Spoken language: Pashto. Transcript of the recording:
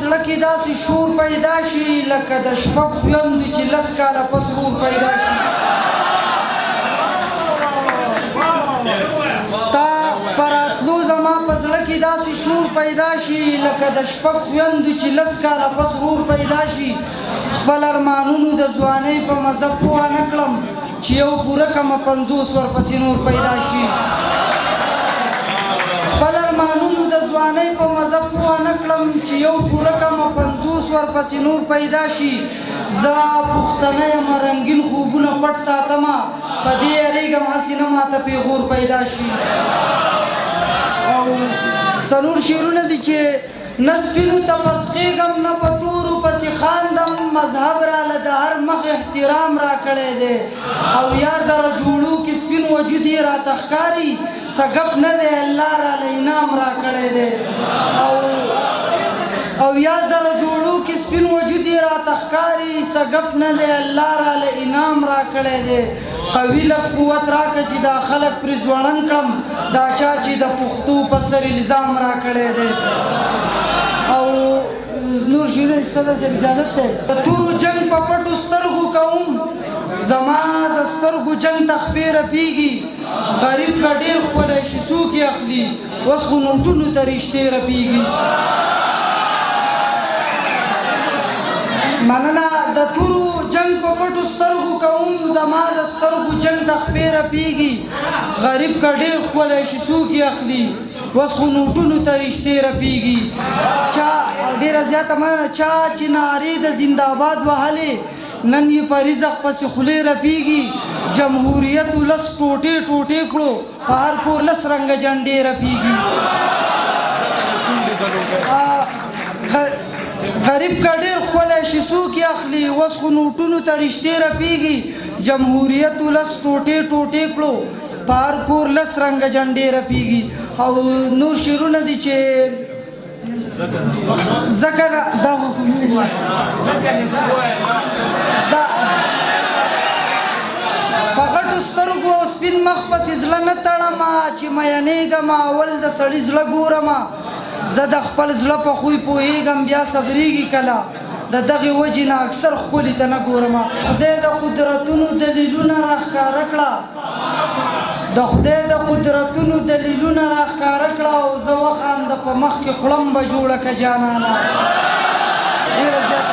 زړه کې داسې شور پیدا شي لکه د شپږ خویندو چې 10 کاله پس ورور پیدا شي ستا په راتلو زما په زړه کې داسې شور پیدا شي لکه د شپږ خویندو چې 10 کاله پس ورور پیدا شي خپل ارمانونو د ځوانۍ په مزه پوه نه کړم چې یو پوره کمه 50 ورپسې نور پیدا شي خپل ارمانونو د ځوانۍ په مزه پوه نه کړم چې یو پوره کمه 50 ورپسې نور پیدا شي زه پښتنه یم رنګین خوبونه پټ ساتمه په دې یارېږم هسې نه ماته پیغور پیدا شي او څلور شعرونه دي چې نه سپینو ته پسخېږم نه په تورو پسې خاندم مذهب راله د هر مخ احترام راکړی دی او یا زره جوړو کې سپین وجود یې راته ښکاري څه ګپ نه دی الله راله انعام راکړی دی او یا زره جوړو کې سپین وجود یې راته ښکاري څه ګپ نه دی الله راله انعام راکړی دی قوي لږ قوت راکړه چې دا خلک پرې ځوړن کړم دا چا چې د پښتو په سر الزام راکړی دی او نور شعرونه ستا داسې اجازت دی د تورو جنګ په پټو سترګو کوم زما د سترګو جنګ ته خپې رپېږي غریب که ډېر ښکلی شي څوک یې اخلي اوس خو نوټونو ته رشتې رپېږي مننه د تورو جنګ په پټو سترګو کوم زما د سترګو جنګ ته خپې رپېږي غریب که ډېر ښکلی شي څوک یې اخلي اوس خو نوټونو ته رشتې رپېږي چا ډېره زیاته مننه چا چې نارې د زنده‌باد وهلې نن یې په رزق پسې خولې رپېږي جمهوریت ولس ټوټې ټوټې کړو په هر کور 10 رنګه جنډې رپېږي غریب که ډېر ښکلی شي څوک یې اخلي اوس خو نوټونو ته رشتې رپېږي جمهوریت ولس ټوټې ټوټې کړو په هر کور 10 رنګه جنډې رپېږي او نور شعرونه دي چې ځکه دا په غټو سترګو او سپین مخ پسې زړه نه تړمه چې میینېږم اول د سړي زړه ګورمه زه د خپل زړه په خوی پوهېږم بیا صبرېږي کله د دغې وجې نه اکثر ښکلي ته نه ګورمه خدای د قدرتونو دلیلونه راښکاره کړه د خدای د قدرتونو دلیلونه راښکاره کړه او زه وخانده په مخ کې خړم به جوړه که جانانه ډېره زیاته